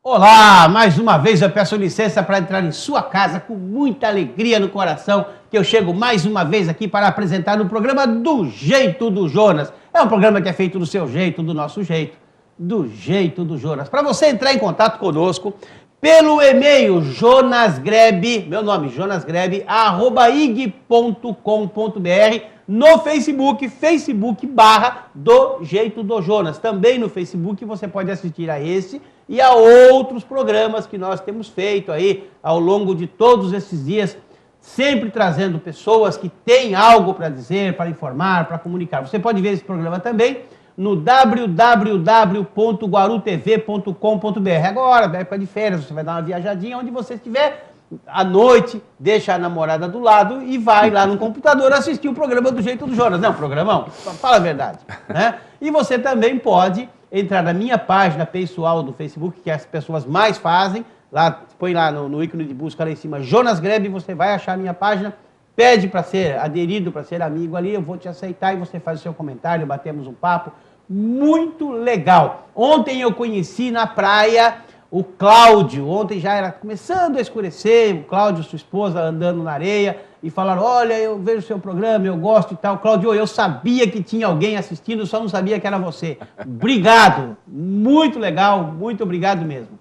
Olá, mais uma vez eu peço licença para entrar em sua casa com muita alegria no coração, que eu chego mais uma vez aqui para apresentar o programa Do Jeito do Jonas. É um programa que é feito do seu jeito, do nosso jeito, do jeito do Jonas. Para você entrar em contato conosco, pelo e-mail jonasgrebe, meu nome, jonasgrebe, @ig.com.br, no Facebook /Do Jeito do Jonas. Também no Facebook você pode assistir a esse e a outros programas que nós temos feito aí ao longo de todos esses dias, sempre trazendo pessoas que têm algo para dizer, para informar, para comunicar. Você pode ver esse programa também no www.guarutv.com.br. Agora, na época de férias, você vai dar uma viajadinha onde você estiver, à noite, deixa a namorada do lado e vai lá no computador assistir o programa Do Jeito do Jonas. Não, programão? Fala a verdade. Né? E você também pode entrar na minha página pessoal do Facebook, que as pessoas mais fazem. Lá, põe lá no ícone de busca lá em cima, Jonas Grebe, você vai achar a minha página. Pede para ser aderido, para ser amigo ali, eu vou te aceitar e você faz o seu comentário, batemos um papo. Muito legal. Ontem eu conheci na praia o Cláudio. Ontem já era começando a escurecer, o Cláudio, sua esposa, andando na areia e falaram, olha, eu vejo o seu programa, eu gosto e tal. Cláudio, eu sabia que tinha alguém assistindo, só não sabia que era você. Obrigado, muito legal, muito obrigado mesmo.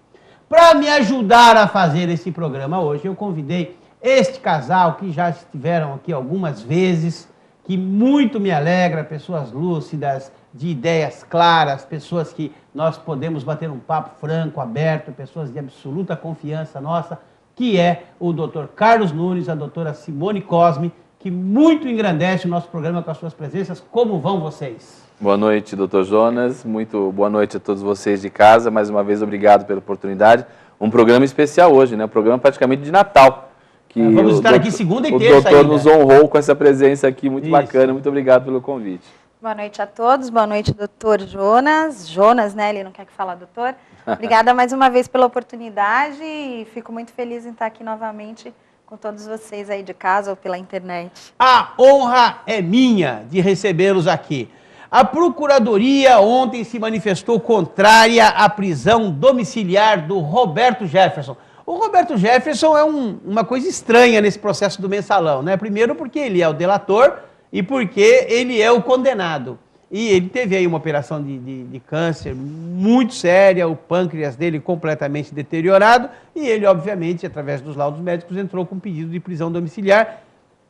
Para me ajudar a fazer esse programa hoje, eu convidei este casal que já estiveram aqui algumas vezes, que muito me alegra, pessoas lúcidas, de ideias claras, pessoas que nós podemos bater um papo franco, aberto, pessoas de absoluta confiança nossa, que é o Dr. Carlos Nunes, a doutora Simone Cosme, que muito engrandece o nosso programa com as suas presenças. Como vão vocês? Boa noite, doutor Jonas. Muito boa noite a todos vocês de casa. Mais uma vez, obrigado pela oportunidade. Um programa especial hoje, né? Um programa praticamente de Natal. Que vamos estar aqui segunda e terça. O doutor nos honrou com essa presença aqui, muito bacana. Muito obrigado pelo convite. Boa noite a todos, boa noite, doutor Jonas. Jonas, né? Ele não quer que fale doutor. Obrigada mais uma vez pela oportunidade e fico muito feliz em estar aqui novamente com todos vocês aí de casa ou pela internet. A honra é minha de recebê-los aqui. A Procuradoria ontem se manifestou contrária à prisão domiciliar do Roberto Jefferson. O Roberto Jefferson é uma coisa estranha nesse processo do mensalão, né? Primeiro porque ele é o delator e porque ele é o condenado. E ele teve aí uma operação de câncer muito séria, o pâncreas dele completamente deteriorado, e ele, obviamente, através dos laudos médicos, entrou com pedido de prisão domiciliar,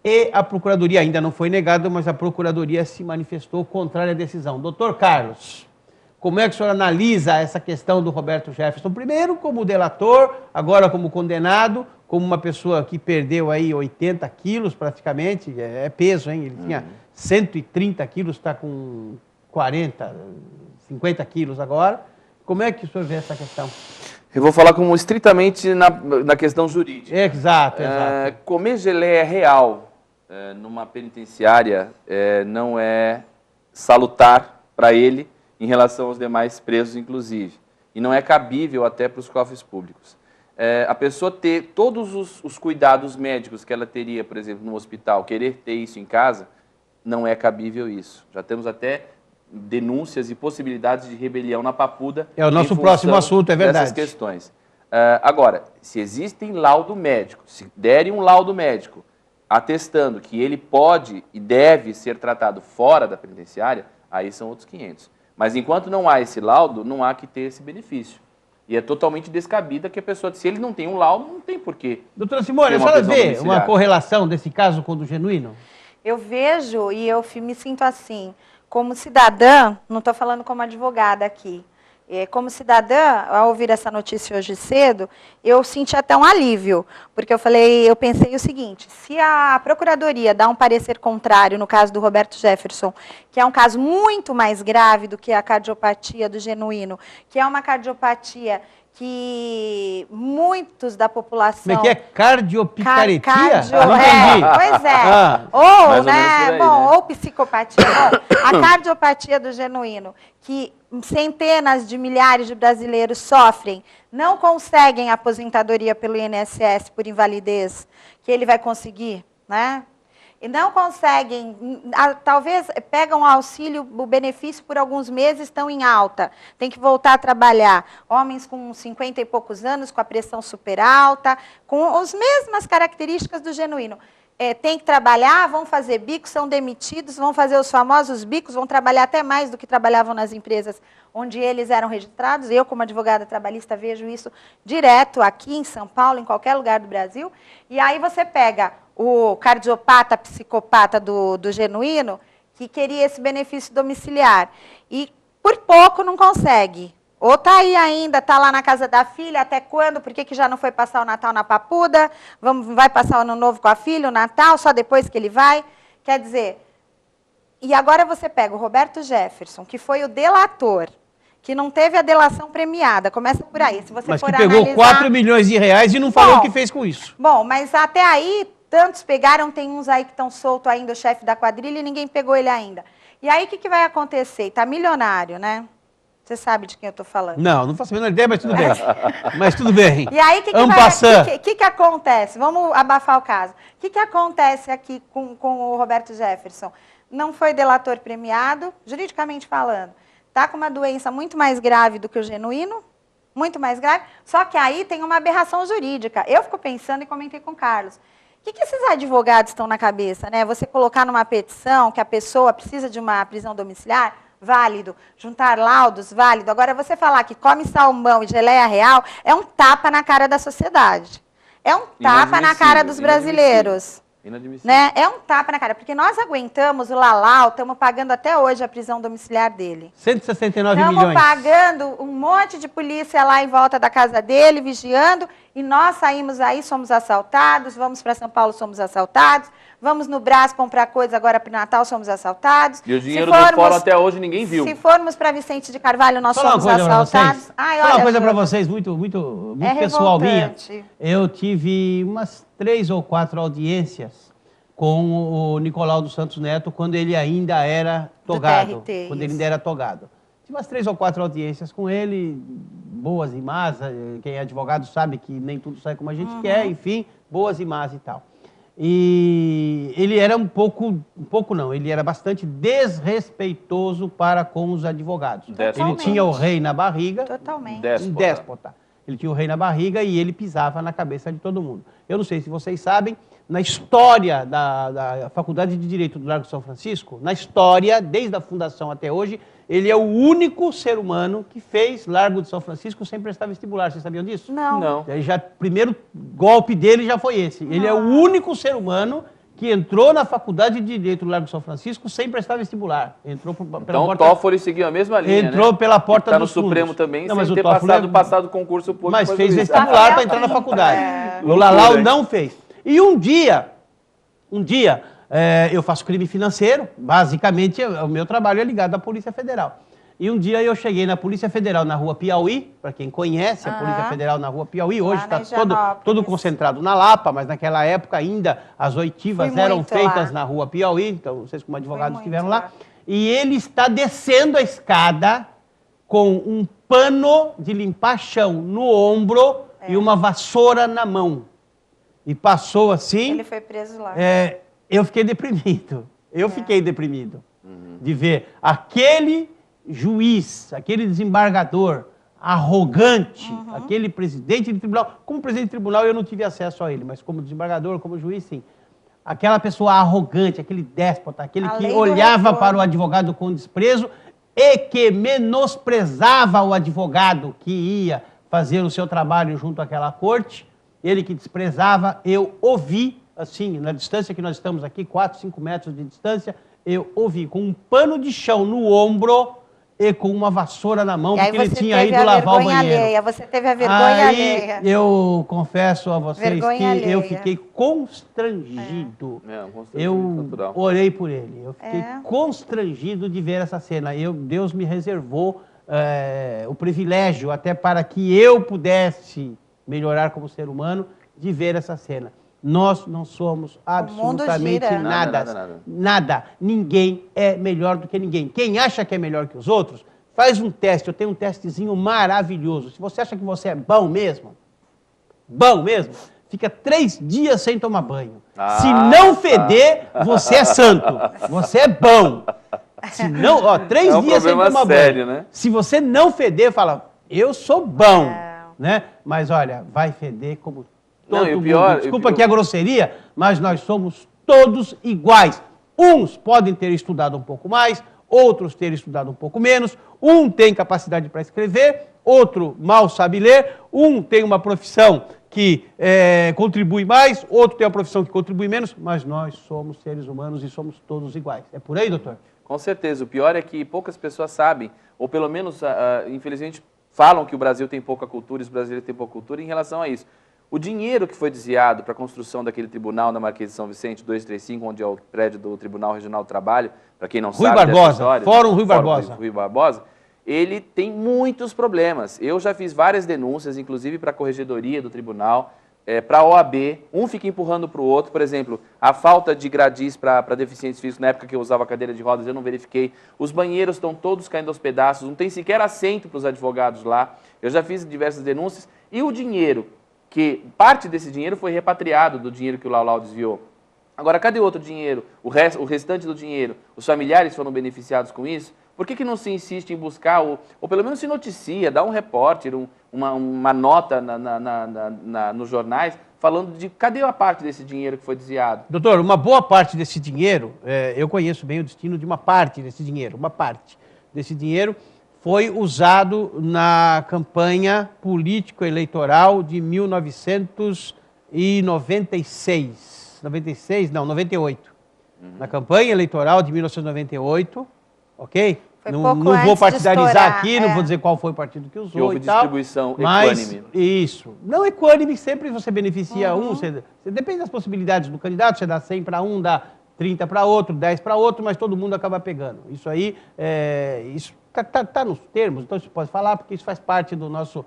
e a Procuradoria ainda não foi negada, mas a Procuradoria se manifestou contrária à decisão. Doutor Carlos, como é que o senhor analisa essa questão do Roberto Jefferson? Primeiro como delator, agora como condenado, como uma pessoa que perdeu aí 80 quilos praticamente, é peso, hein? Ele tinha 130 quilos, está com 40, 50 quilos agora. Como é que o senhor vê essa questão? Eu vou falar como estritamente na questão jurídica. Exato. Comer geleia real numa penitenciária não é salutar para ele em relação aos demais presos, inclusive. E não é cabível até para os cofres públicos. A pessoa ter todos os cuidados médicos que ela teria, por exemplo, no hospital, querer ter isso em casa, não é cabível isso. Já temos até denúncias e possibilidades de rebelião na Papuda. É o nosso próximo assunto, é verdade. Essas questões. Agora, se existem laudo médico, se derem um laudo médico atestando que ele pode e deve ser tratado fora da penitenciária, aí são outros 500. Mas enquanto não há esse laudo, não há que ter esse benefício. E é totalmente descabida que a pessoa, se ele não tem um laudo, não tem porquê. Doutora Simone, a senhora vê uma correlação desse caso com o do Genuíno? Eu vejo e eu me sinto assim, como cidadã, não estou falando como advogada aqui, como cidadã, ao ouvir essa notícia hoje cedo, eu senti até um alívio, porque eu pensei o seguinte, se a Procuradoria dá um parecer contrário no caso do Roberto Jefferson, que é um caso muito mais grave do que a cardiopatia do Genuíno, que é uma cardiopatia que muitos da população... Como é que é? Cardiopicaretia? Pois é. Ou, né, ou psicopatia. Bom, a cardiopatia do Genuíno, que centenas de milhares de brasileiros sofrem, não conseguem aposentadoria pelo INSS por invalidez, que ele vai conseguir, né? e não conseguem, talvez pegam o auxílio, o benefício por alguns meses, estão em alta, tem que voltar a trabalhar. Homens com 50 e poucos anos, com a pressão super alta, com as mesmas características do genuíno. Tem que trabalhar, vão fazer bicos, são demitidos, vão fazer os famosos bicos, vão trabalhar até mais do que trabalhavam nas empresas onde eles eram registrados. Eu, como advogada trabalhista, vejo isso direto aqui em São Paulo, em qualquer lugar do Brasil. E aí você pega o cardiopata, psicopata do genuíno, que queria esse benefício domiciliar. E por pouco não consegue. Ou está aí ainda, está lá na casa da filha, até quando? Por que já não foi passar o Natal na Papuda? Vai passar o Ano Novo com a filha, o Natal, só depois que ele vai? Quer dizer, e agora você pega o Roberto Jefferson, que foi o delator, que não teve a delação premiada, começa por aí. Se você mas for que pegou analisar... 4 milhões de reais e não falou o que fez com isso. Bom, mas até aí, tantos pegaram, tem uns aí que estão soltos ainda, o chefe da quadrilha, e ninguém pegou ele ainda. E aí, o que vai acontecer? Está milionário, né? Você sabe de quem eu estou falando. Não faço a menor ideia, mas tudo bem. Mas tudo bem. E aí, o que acontece? Vamos abafar o caso. O que acontece aqui com o Roberto Jefferson? Não foi delator premiado, juridicamente falando. Está com uma doença muito mais grave do que o genuíno, muito mais grave, só que aí tem uma aberração jurídica. Eu fico pensando e comentei com o Carlos. O que esses advogados estão na cabeça, né? Você colocar numa petição que a pessoa precisa de uma prisão domiciliar, válido. Juntar laudos, válido. Agora, você falar que come salmão e geleia real é um tapa na cara da sociedade. É um tapa na cara dos brasileiros. Inadmissível. Né? É um tapa na cara, porque nós aguentamos o Lalau, estamos pagando até hoje a prisão domiciliar dele. 169 milhões. Estamos pagando um monte de polícia lá em volta da casa dele, vigiando, e nós saímos aí, somos assaltados, vamos para São Paulo, somos assaltados, vamos no Brás comprar coisa agora para o Natal, somos assaltados. E o dinheiro do fórum até hoje ninguém viu. Se formos para Vicente de Carvalho, nós somos assaltados. Ai, olha, uma coisa para vocês, muito pessoal minha. Eu tive umas 3 ou 4 audiências com o Nicolau dos Santos Neto, quando ele ainda era togado. Quando ele ainda era togado. Tive umas 3 ou 4 audiências com ele, boas e más. Quem é advogado sabe que nem tudo sai como a gente quer, enfim, boas e más e tal. E ele era ele era bastante desrespeitoso para com os advogados. Ele tinha o rei na barriga. Totalmente. Déspota. Ele tinha o rei na barriga e ele pisava na cabeça de todo mundo. Eu não sei se vocês sabem, na história da Faculdade de Direito do Largo de São Francisco, na história, desde a fundação até hoje, ele é o único ser humano que fez Largo de São Francisco sem prestar vestibular. Vocês sabiam disso? Não. Primeiro golpe dele já foi esse. Ele é o único ser humano que entrou na Faculdade de Direito do Largo de São Francisco sem prestar vestibular. Entrou pela então porta... o Toffoli seguiu a mesma linha, entrou pela porta tá dos no Supremo fundos. também, não, sem ter Toffoli passado o concurso público. Mas fez vestibular para entrar na faculdade. O Lalau não fez. E um dia eu faço crime financeiro, basicamente o meu trabalho é ligado à Polícia Federal. E um dia eu cheguei na Polícia Federal na Rua Piauí, para quem conhece a Polícia Federal na Rua Piauí, hoje está todo concentrado na Lapa, mas naquela época ainda as oitivas eram feitas na Rua Piauí, então vocês como advogados estiveram lá. E ele está descendo a escada com um pano de limpar chão no ombro e uma vassoura na mão. E passou assim... Ele foi preso lá. Eu fiquei deprimido. Fiquei deprimido de ver aquele juiz, aquele desembargador arrogante, aquele presidente de tribunal. Como presidente de tribunal eu não tive acesso a ele, mas como desembargador, como juiz, sim. Aquela pessoa arrogante, aquele déspota, aquele que olhava para o advogado com desprezo e que menosprezava o advogado que ia fazer o seu trabalho junto àquela corte. Ele que desprezava, eu ouvi, assim, na distância que nós estamos aqui, 4, 5 metros de distância, eu ouvi com um pano de chão no ombro e com uma vassoura na mão, porque ele tinha ido lavar o banheiro. Você teve a vergonha alheia. Eu confesso a vocês que eu fiquei constrangido. Eu orei por ele. Eu fiquei constrangido de ver essa cena. Deus me reservou o privilégio, até para que eu pudesse melhorar como ser humano, de ver essa cena. Nós não somos absolutamente nada. Ninguém é melhor do que ninguém. Quem acha que é melhor que os outros, faz um teste. Eu tenho um testezinho maravilhoso. Se você acha que você é bom mesmo, fica 3 dias sem tomar banho. Se não feder, você é santo. Você é bom. Se não, ó, 3 dias sem tomar sério, banho. Né? Se você não feder, fala, eu sou bom. Né? Mas olha, vai feder como todo mundo. Desculpa aqui a grosseria, mas nós somos todos iguais. Uns podem ter estudado um pouco mais, outros terem estudado um pouco menos. Um tem capacidade para escrever, outro mal sabe ler. Um tem uma profissão que contribui mais, outro tem uma profissão que contribui menos, mas nós somos seres humanos e somos todos iguais. É por aí, doutor? Com certeza. O pior é que poucas pessoas sabem, ou pelo menos, infelizmente, falam que o Brasil tem pouca cultura, os brasileiros têm pouca cultura em relação a isso. O dinheiro que foi desviado para a construção daquele tribunal na Marquês de São Vicente, 235, onde é o prédio do Tribunal Regional do Trabalho, para quem não sabe dessa história, Fórum Rui Barbosa. Rui Barbosa, ele tem muitos problemas. Eu já fiz várias denúncias, inclusive para a Corregedoria do Tribunal, para a OAB, um fica empurrando para o outro. Por exemplo, a falta de gradis para deficientes físicos, na época que eu usava cadeira de rodas, eu não verifiquei. Os banheiros estão todos caindo aos pedaços, não tem sequer assento para os advogados lá. Eu já fiz diversas denúncias. E o dinheiro, que parte desse dinheiro foi repatriado do dinheiro que o Laulau desviou. Agora, cadê o outro dinheiro? O restante do dinheiro? Os familiares foram beneficiados com isso? Por que não se insiste em buscar, ou pelo menos se noticia, dá um repórter, uma nota nos jornais, falando de cadê a parte desse dinheiro que foi desviado? Doutor, uma boa parte desse dinheiro, eu conheço bem o destino de uma parte desse dinheiro. Uma parte desse dinheiro foi usado na campanha político-eleitoral de 1996. 98. Na campanha eleitoral de 1998, ok? Não vou partidarizar aqui, não vou dizer qual foi o partido que usou que houve e tal. Distribuição equânime. Isso. Não equânime, sempre você beneficia você depende das possibilidades do candidato, você dá 100 para um, dá 30 para outro, 10 para outro, mas todo mundo acaba pegando. Isso aí, isso tá nos termos, então você pode falar, porque isso faz parte do nosso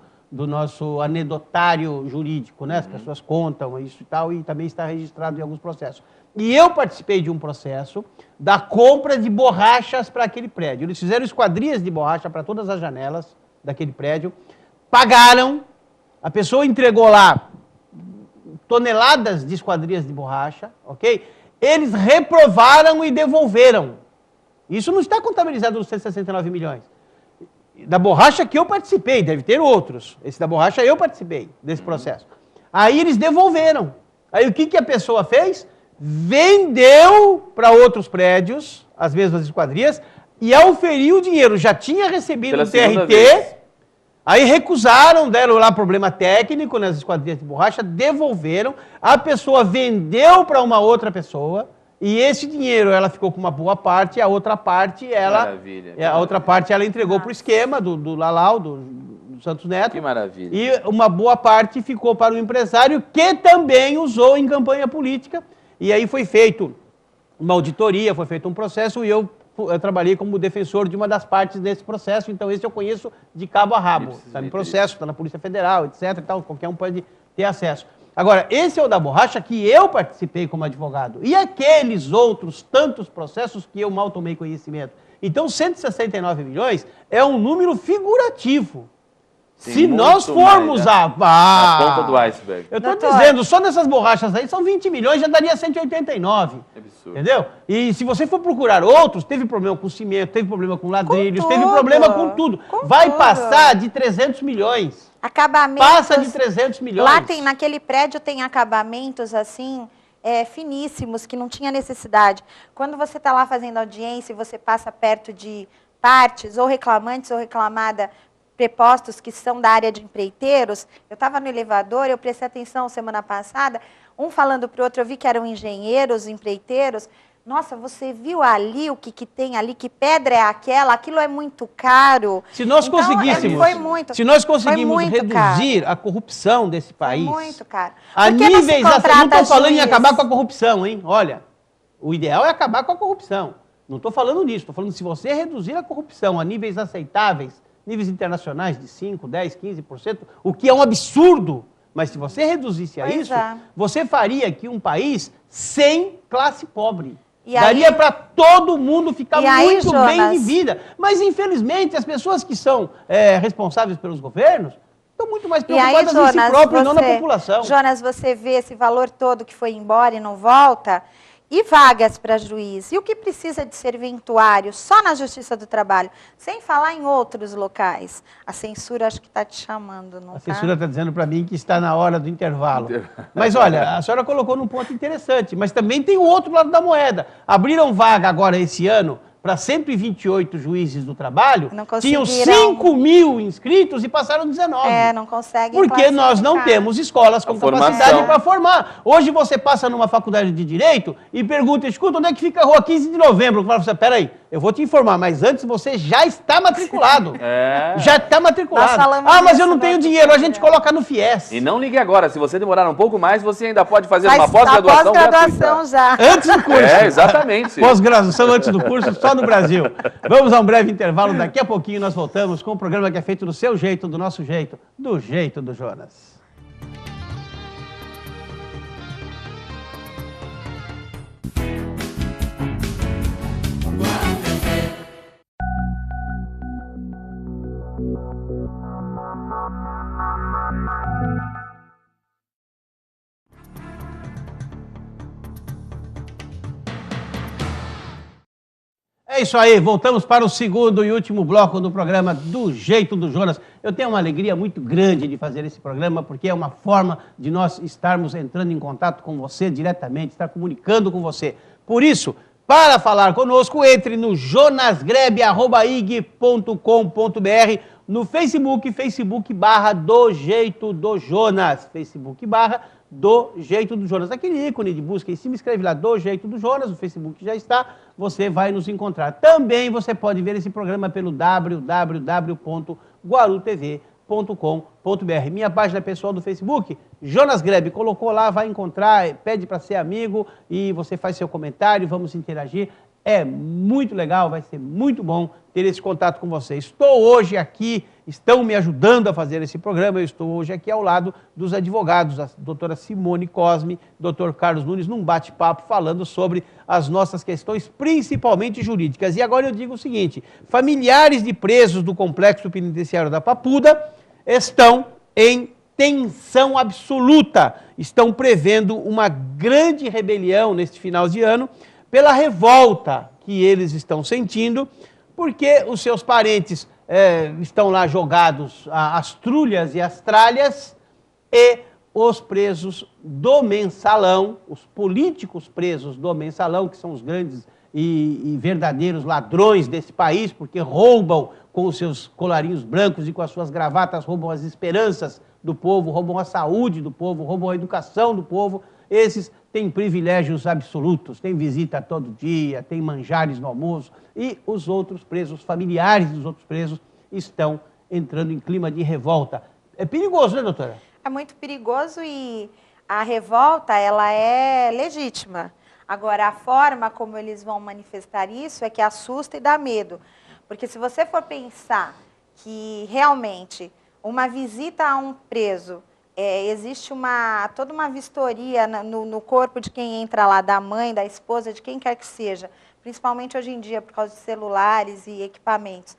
anedotário jurídico, né? As pessoas contam isso e tal, e também está registrado em alguns processos. E eu participei de um processo da compra de borrachas para aquele prédio. Eles fizeram esquadrias de borracha para todas as janelas daquele prédio, pagaram, a pessoa entregou lá toneladas de esquadrias de borracha, ok? Eles reprovaram e devolveram. Isso não está contabilizado nos 169 milhões. Da borracha que eu participei, deve ter outros. Esse da borracha eu participei desse processo. Aí eles devolveram. Aí o que a pessoa fez? Vendeu para outros prédios, as mesmas esquadrias, e auferiu o dinheiro. Já tinha recebido o TRT, aí recusaram, deram lá problema técnico nas esquadrias de borracha, devolveram, a pessoa vendeu para uma outra pessoa, e esse dinheiro ela ficou com uma boa parte, e a outra parte ela, outra parte ela entregou para o esquema do Laulau, do Santos Neto. Que maravilha. E uma boa parte ficou para o empresário, que também usou em campanha política. E aí foi feito uma auditoria, foi feito um processo, e eu trabalhei como defensor de uma das partes desse processo, então esse eu conheço de cabo a rabo. Está em processo, está na Polícia Federal, etc. E tal, qualquer um pode ter acesso. Agora, esse é o da borracha que eu participei como advogado. E aqueles outros tantos processos que eu mal tomei conhecimento. Então, 169 milhões é um número figurativo. Sim, se nós formos a ponta do iceberg. Eu estou dizendo, só dessas borrachas aí são 20 milhões, já daria 189. Absurdo. Entendeu? E se você for procurar outros, teve problema com cimento, teve problema com ladrilhos, teve problema com tudo. Vai passar de 300 milhões. Acabamentos. Passa de 300 milhões. Lá tem, naquele prédio tem acabamentos assim, finíssimos, que não tinha necessidade. Quando você está lá fazendo audiência e você passa perto de partes, ou reclamantes ou reclamada, prepostos que são da área de empreiteiros, eu estava no elevador, eu prestei atenção semana passada, um falando para o outro, eu vi que eram engenheiros, empreiteiros. Nossa, você viu ali o que tem ali, que pedra é aquela, aquilo é muito caro. Se nós conseguíssemos, reduzir a corrupção desse país, muito caro. A níveis, não estou falando em acabar com a corrupção, hein? Olha, o ideal é acabar com a corrupção. Não estou falando nisso, estou falando se você reduzir a corrupção a níveis aceitáveis, níveis internacionais de 5%, 10%, 15%, o que é um absurdo, mas se você reduzisse a isso, você faria aqui um país sem classe pobre. Daria para todo mundo ficar muito bem de vida. Mas, infelizmente, as pessoas que são responsáveis pelos governos estão muito mais E aí, preocupadas em si próprio e não na população. Jonas, você vê esse valor todo que foi embora e não volta, e vagas para juiz, e o que precisa de serventuário só na Justiça do Trabalho, sem falar em outros locais. A censura acho que está te chamando, não A tá? censura está dizendo para mim que está na hora do intervalo. Mas olha, a senhora colocou num ponto interessante, mas também tem o outro lado da moeda. Abriram vaga agora esse ano para 128 juízes do trabalho, tinham 5 mil inscritos e passaram 19. Não conseguem. Porque nós não temos escolas com capacidade para formar. Hoje você passa numa faculdade de Direito e pergunta, escuta, onde é que fica a rua 15 de novembro? Fala, peraí, eu vou te informar, mas antes você já está matriculado. Já está matriculado. Mas eu não tenho dinheiro, a gente coloca no FIES. E não ligue agora, se você demorar um pouco mais, você ainda pode fazer uma pós-graduação gratuita. Já. Antes do curso. Exatamente. Pós-graduação antes do curso, só no Brasil. Vamos a um breve intervalo, daqui a pouquinho nós voltamos com um programa que é feito do seu jeito, do nosso jeito, do jeito do Jonas. É isso aí, voltamos para o segundo e último bloco do programa Do Jeito do Jonas. Eu tenho uma alegria muito grande de fazer esse programa, porque é uma forma de nós estarmos entrando em contato com você diretamente, estar comunicando com você. Por isso, para falar conosco, entre no jonasgrebe@ig.com.br, no Facebook/Do Jeito do Jonas, Do Jeito do Jonas. Aquele ícone de busca em cima, escreve lá Do Jeito do Jonas, o Facebook já está, você vai nos encontrar. Também você pode ver esse programa pelo www.guarutv.com.br. Minha página pessoal do Facebook, Jonas Grebe, colocou lá, vai encontrar, pede para ser amigo e você faz seu comentário, vamos interagir. É muito legal, vai ser muito bom ter esse contato com você. Estou hoje aqui, estão me ajudando a fazer esse programa, eu estou hoje aqui ao lado dos advogados, a doutora Simone Cosme, doutor Carlos Nunes, num bate-papo falando sobre as nossas questões, principalmente jurídicas. E agora eu digo o seguinte, familiares de presos do Complexo Penitenciário da Papuda estão em tensão absoluta, estão prevendo uma grande rebelião neste final de ano, pela revolta que eles estão sentindo, porque os seus parentes estão lá jogados às trulhas e às tralhas, e os presos do mensalão, os políticos presos do mensalão, que são os grandes e verdadeiros ladrões desse país, porque roubam com os seus colarinhos brancos e com as suas gravatas, roubam as esperanças do povo, roubam a saúde do povo, roubam a educação do povo. Esses têm privilégios absolutos, têm visita todo dia, têm manjares no almoço, e os outros presos, familiares dos outros presos, estão entrando em clima de revolta. É perigoso, né, doutora? É muito perigoso e a revolta, ela é legítima. Agora, a forma como eles vão manifestar isso é que assusta e dá medo. Porque se você for pensar que realmente uma visita a um preso, existe toda uma vistoria no corpo de quem entra lá, da mãe, da esposa, de quem quer que seja, principalmente hoje em dia por causa de celulares e equipamentos.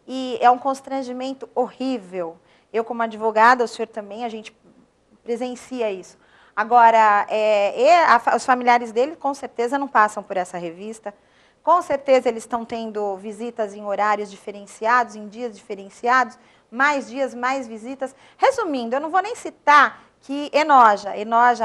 E é um constrangimento horrível. Eu, como advogada, o senhor também, a gente presencia isso. Agora, os familiares dele, com certeza, não passam por essa revista. Com certeza, eles estão tendo visitas em horários diferenciados, em dias diferenciados, mais dias, mais visitas. Resumindo, eu não vou nem citar que enoja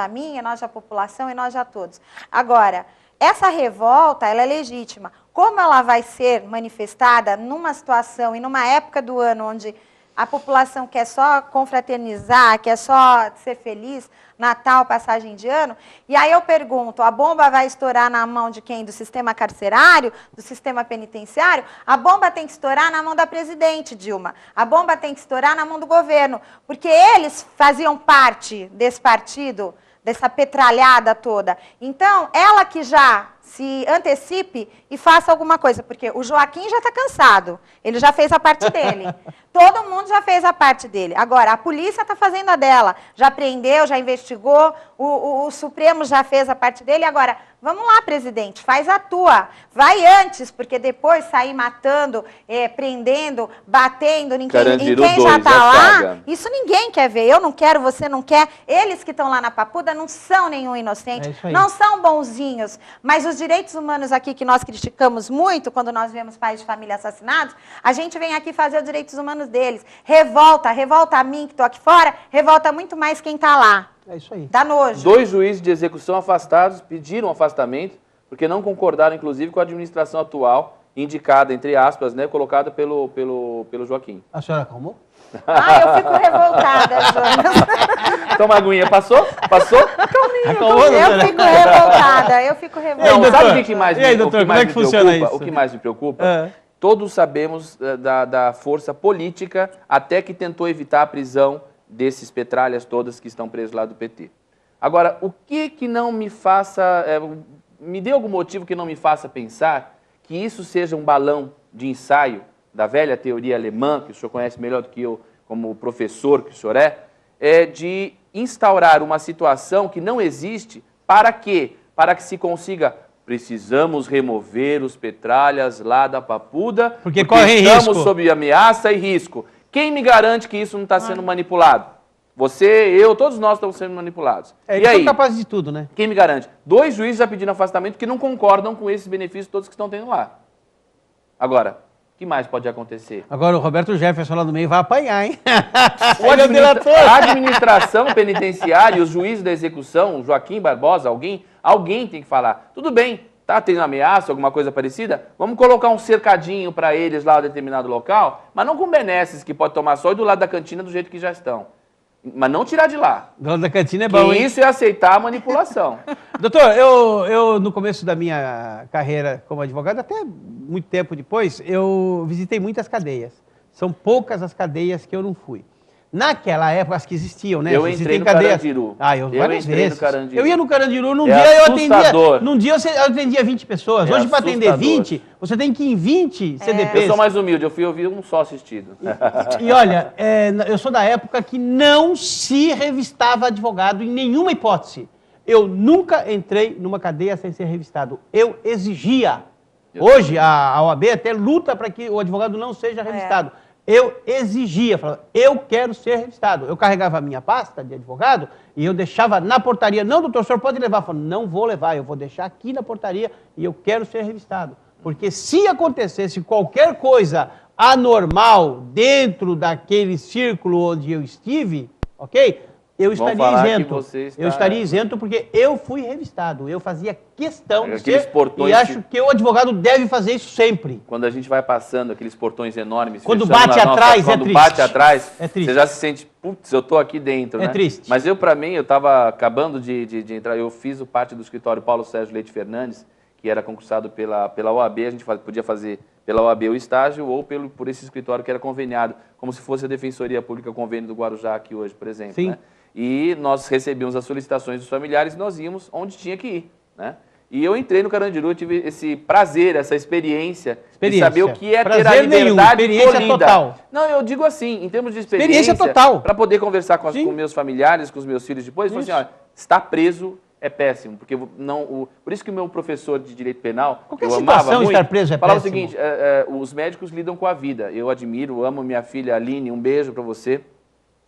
a mim, enoja a população, enoja a todos. Agora, essa revolta, ela é legítima. Como ela vai ser manifestada numa situação e numa época do ano onde a população quer só confraternizar, quer só ser feliz, Natal, passagem de ano, e aí eu pergunto, a bomba vai estourar na mão de quem? Do sistema carcerário, do sistema penitenciário? A bomba tem que estourar na mão da presidente, Dilma. A bomba tem que estourar na mão do governo, porque eles faziam parte desse partido, dessa petralhada toda. Então, ela que já se antecipe e faça alguma coisa, porque o Joaquim já está cansado, ele já fez a parte dele. Todo mundo já fez a parte dele. Agora, a polícia está fazendo a dela, já prendeu, já investigou, o Supremo já fez a parte dele. Agora, vamos lá, presidente, faz a tua. Vai antes, porque depois sair matando, prendendo, batendo em quem já está lá, isso ninguém quer ver. Eu não quero, você não quer. Eles que estão lá na Papuda não são nenhum inocente, não são bonzinhos. Mas os direitos humanos aqui que nós criticamos muito, quando nós vemos pais de família assassinados, a gente vem aqui fazer os direitos humanos deles. Revolta a mim que estou aqui fora, revolta muito mais quem está lá. É isso aí. Dá nojo. 2 juízes de execução afastados pediram afastamento porque não concordaram, inclusive, com a administração atual, indicada, entre aspas, né, colocada pelo Joaquim. A senhora acalmou? Eu fico revoltada, Jonas. Toma a aguinha. Passou? Passou? Acalmou, Eu fico revoltada. Não, sabe o que mais o que mais me preocupa? Todos sabemos da força política até que tentou evitar a prisão desses petralhas todas que estão presos lá do PT. Agora, o que não me faça... me dê algum motivo que não me faça pensar que isso seja um balão de ensaio da velha teoria alemã, que o senhor conhece melhor do que eu, como professor que o senhor é de instaurar uma situação que não existe. Para quê? Para que se consiga... Precisamos remover os petralhas lá da Papuda, porque estamos sob ameaça e risco. Quem me garante que isso não está sendo manipulado? Você, eu, todos nós estamos sendo manipulados. E aí? São capazes de tudo, né? Quem me garante? 2 juízes já pediram afastamento que não concordam com esses benefícios todos que estão tendo lá. Agora, o que mais pode acontecer? Agora o Roberto Jefferson lá no meio vai apanhar, hein? A administração penitenciária e os juízes da execução, Joaquim Barbosa, alguém tem que falar. Tudo bem, tá tendo ameaça, alguma coisa parecida? Vamos colocar um cercadinho para eles lá em determinado local, mas não com benesses que pode tomar sol e do lado da cantina do jeito que já estão. Mas não tirar de lá. Do lado da cantina é bom, hein? Isso é aceitar a manipulação. Doutor, eu no começo da minha carreira como advogado, até muito tempo depois, eu visitei muitas cadeias. São poucas as cadeias que eu não fui. Naquela época, as que existiam, né? Eu entrei no Carandiru. Várias vezes. No Carandiru. Eu ia no Carandiru, num dia eu atendia 20 pessoas. Hoje, para atender 20, você tem que ir em 20 CDPs. Eu sou mais humilde, eu fui ouvir um só assistido. E olha, eu sou da época que não se revistava advogado em nenhuma hipótese. Eu nunca entrei numa cadeia sem ser revistado. Eu exigia. Hoje, a OAB até luta para que o advogado não seja revistado. Eu exigia, falava, eu quero ser revistado. Eu carregava a minha pasta de advogado e eu deixava na portaria. Não, doutor, o senhor pode levar. Eu falava, não vou levar, eu vou deixar aqui na portaria e eu quero ser revistado. Porque se acontecesse qualquer coisa anormal dentro daquele círculo onde eu estive, ok? Eu estaria isento. Eu estaria isento porque eu fui revistado. Eu fazia questão de ser e acho que o advogado deve fazer isso sempre. Quando a gente vai passando aqueles portões enormes... Quando bate atrás, é triste. Quando bate atrás, você já se sente, putz, eu estou aqui dentro, né? É triste. Mas para mim, eu estava acabando de entrar, eu fiz parte do escritório Paulo Sérgio Leite Fernandes, que era concursado pela OAB, a gente podia fazer pela OAB o estágio ou por esse escritório que era conveniado, como se fosse a Defensoria Pública Convênio do Guarujá aqui hoje, por exemplo. Sim. Né? E nós recebíamos as solicitações dos familiares e nós íamos onde tinha que ir, né? E eu entrei no Carandiru, eu tive esse prazer, essa experiência de saber o que é ter a liberdade experiência total. Não, eu digo assim, em termos de experiência total. Para poder conversar com meus familiares, com os meus filhos depois, eu falei assim, olha, estar preso é péssimo, porque por isso que o meu professor de direito penal, eu amava muito, estar preso é falava péssimo. O seguinte, os médicos lidam com a vida, eu admiro, amo minha filha Aline, um beijo para você,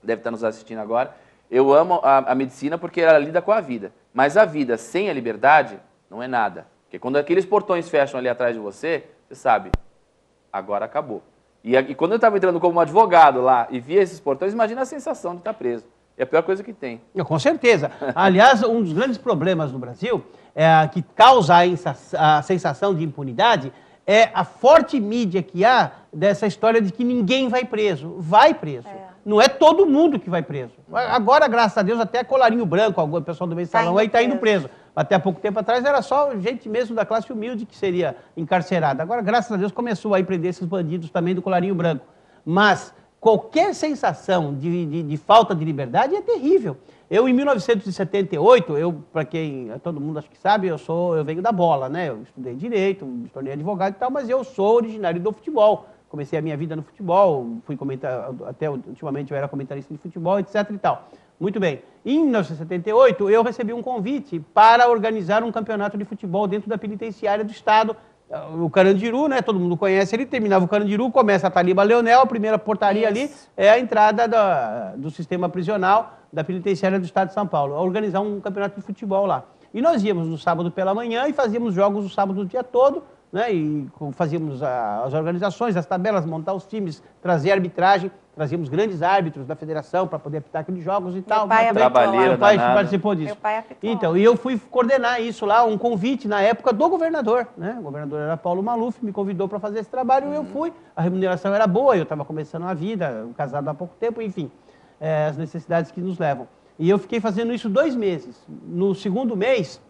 deve estar nos assistindo agora. Eu amo a medicina porque ela lida com a vida. Mas a vida sem a liberdade não é nada. Porque quando aqueles portões fecham ali atrás de você, você sabe, agora acabou. E quando eu estava entrando como advogado lá e via esses portões, imagina a sensação de estar preso. É a pior coisa que tem. Com certeza. Aliás, um dos grandes problemas no Brasil, que causa a sensação de impunidade, é a forte mídia que há dessa história de que ninguém vai preso. Vai preso. Não é todo mundo que vai preso. Agora, graças a Deus, até colarinho branco, o pessoal do mensalão aí está indo preso. Até há pouco tempo atrás era só gente mesmo da classe humilde que seria encarcerada. Agora, graças a Deus, começou a prender esses bandidos também do colarinho branco. Mas qualquer sensação de falta de liberdade é terrível. Eu, em 1978, para quem todo mundo acho que sabe, eu venho da bola, né? Eu estudei direito, me tornei advogado e tal, mas eu sou originário do futebol. Comecei a minha vida no futebol, fui comentar, até ultimamente eu era comentarista de futebol, etc e tal. Muito bem. Em 1978, eu recebi um convite para organizar um campeonato de futebol dentro da penitenciária do Estado. O Carandiru, né? Todo mundo conhece ele, terminava o Carandiru, começa a Taliba Leonel, a primeira portaria ali é a entrada do sistema prisional da penitenciária do Estado de São Paulo, a organizar um campeonato de futebol lá. E nós íamos no sábado pela manhã e fazíamos jogos no sábado o dia todo, né? E fazíamos as organizações, as tabelas, montar os times, trazer arbitragem, trazíamos grandes árbitros da federação para poder apitar aqueles jogos e tal. Meu pai participou disso. Meu pai apitou. Então, e eu fui coordenar isso lá, um convite na época do governador, né? O governador era Paulo Maluf, me convidou para fazer esse trabalho e eu fui. A remuneração era boa, eu estava começando a vida, casado há pouco tempo, enfim, as necessidades que nos levam. E eu fiquei fazendo isso 2 meses. No segundo mês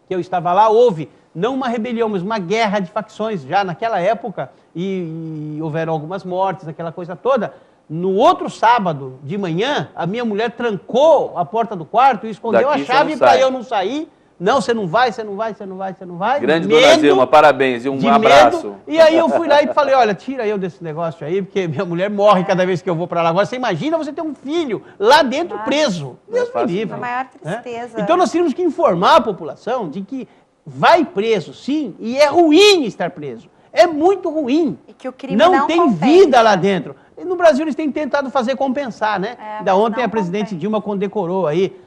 que eu estava lá, houve não uma rebelião, mas uma guerra de facções já naquela época, e houveram algumas mortes, aquela coisa toda. No outro sábado de manhã, a minha mulher trancou a porta do quarto e escondeu a chave para eu não sair. Não, você não vai, você não vai, você não vai, você não vai. Grande Dona Zilma, parabéns e um abraço. Medo. E aí eu fui lá e falei, olha, tira eu desse negócio aí, porque minha mulher morre cada vez que eu vou para lá. Agora você imagina você ter um filho lá dentro preso. Deus me livre. A maior tristeza. Então nós tínhamos que informar a população de que vai preso, sim, e é ruim estar preso. É muito ruim. E que o crime não tem compensa. vida lá dentro. E no Brasil eles têm tentado fazer compensar, né? Ontem a presidente compensa. Dilma condecorou aí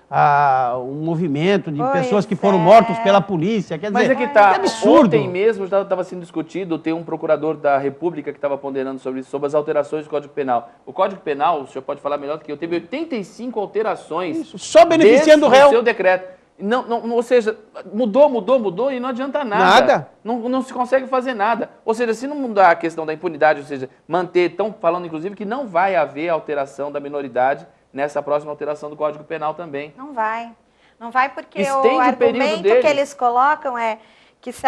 um movimento de pessoas que foram mortos pela polícia. Quer dizer, Mas é que tá, é absurdo. ontem mesmo estava sendo discutido, tem um procurador da República que estava ponderando sobre isso, sobre as alterações do Código Penal. O Código Penal, o senhor pode falar melhor do que eu, teve 85 alterações. Isso, só beneficiando o desde réu. seu decreto. Não, ou seja, mudou e não adianta nada. Não se consegue fazer nada. Ou seja, se não mudar a questão da impunidade, ou seja, manter, estão falando inclusive que não vai haver alteração da minoridade nessa próxima alteração do Código Penal também. Não vai. Não vai porque Estende o argumento que eles colocam é que se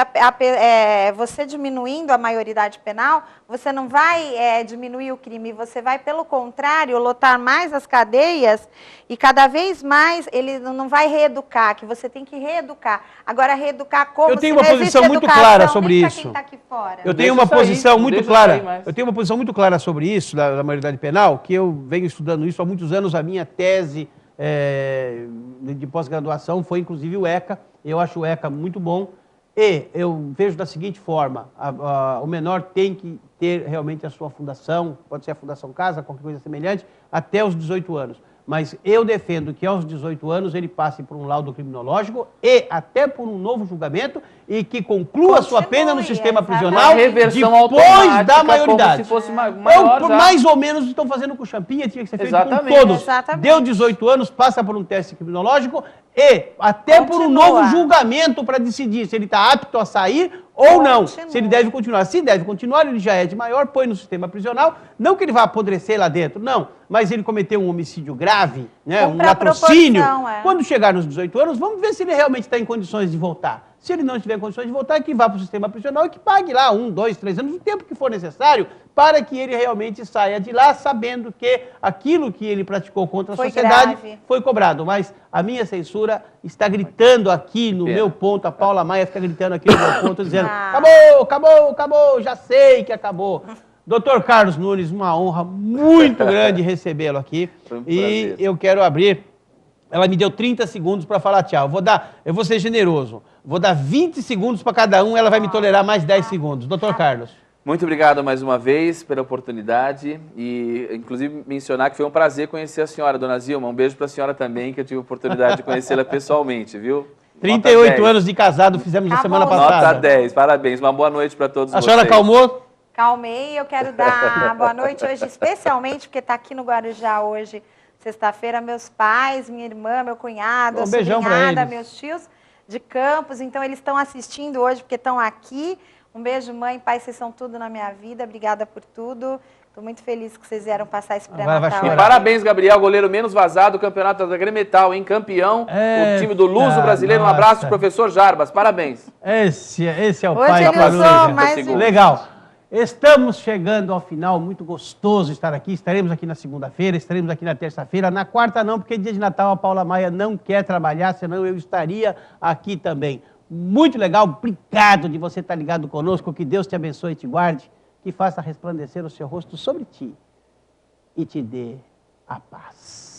você diminuindo a maioridade penal, você não vai diminuir o crime, você vai, pelo contrário, lotar mais as cadeias e cada vez mais ele não vai reeducar, que você tem que reeducar. Agora, reeducar como? Eu tenho uma posição muito clara sobre isso. Quem tá aqui fora. Eu tenho uma posição muito clara. Eu tenho uma posição muito clara sobre isso, da maioridade penal, que eu venho estudando isso há muitos anos. A minha tese de pós-graduação foi, inclusive, o ECA. Eu acho o ECA muito bom. E eu vejo da seguinte forma, o menor tem que ter realmente a sua fundação, pode ser a Fundação Casa, qualquer coisa semelhante, até os 18 anos. Mas eu defendo que aos 18 anos ele passe por um laudo criminológico e até por um novo julgamento e que conclua a sua pena no sistema prisional depois da maioridade. Como se fosse maior, mais ou menos estão fazendo com o Champinha, tinha que ser feito com todos. Deu 18 anos, passa por um teste criminológico e até por um novo julgamento para decidir se ele está apto a sair ou não, se ele deve continuar. Se deve continuar, ele já é de maior, põe no sistema prisional, não que ele vá apodrecer lá dentro, não, mas ele cometeu um homicídio grave, né, um latrocínio. Quando chegar nos 18 anos, vamos ver se ele realmente está em condições de voltar. Se ele não estiver em condições de voltar, que vá para o sistema prisional e que pague lá 1, 2, 3 anos, o tempo que for necessário, para que ele realmente saia de lá, sabendo que aquilo que ele praticou contra a sociedade foi cobrado. Mas a minha censura está gritando aqui no meu ponto, a Paula Maia fica gritando aqui no meu ponto, dizendo, acabou, já sei que acabou. Doutor Carlos Nunes, uma honra muito grande recebê-lo aqui. Foi um e prazer. eu quero abrir. Ela me deu 30 segundos para falar tchau. Eu vou ser generoso. Vou dar 20 segundos para cada um, ela vai me tolerar mais 10 segundos. Doutor Carlos. Muito obrigado mais uma vez pela oportunidade e, inclusive, mencionar que foi um prazer conhecer a senhora, dona Zilma. Um beijo para a senhora também, que eu tive a oportunidade de conhecê-la pessoalmente, viu? 38 anos de casado fizemos na semana passada. Nota 10, parabéns. Uma boa noite para todos vocês. A senhora acalmou? Calmei, eu quero dar boa noite hoje, especialmente porque está aqui no Guarujá hoje, sexta-feira, meus pais, minha irmã, meu cunhado, sobrinhada, meus tios de Campos, então eles estão assistindo hoje porque estão aqui. Um beijo, mãe, pai, vocês são tudo na minha vida, obrigada por tudo. Estou muito feliz que vocês vieram passar esse pré-natal. E parabéns, Gabriel, goleiro menos vazado do Campeonato da Gremetal, hein? Campeão, o time do Luso brasileiro. Um abraço, professor Jarbas, parabéns. Esse é o hoje pai ele usou mais Legal. Estamos chegando ao final, muito gostoso estar aqui. Estaremos aqui na segunda-feira, estaremos aqui na terça-feira. Na quarta não, porque dia de Natal a Paula Maia não quer trabalhar, senão eu estaria aqui também. Muito legal, obrigado de você estar ligado conosco. Que Deus te abençoe e te guarde, que faça resplandecer o seu rosto sobre ti e te dê a paz.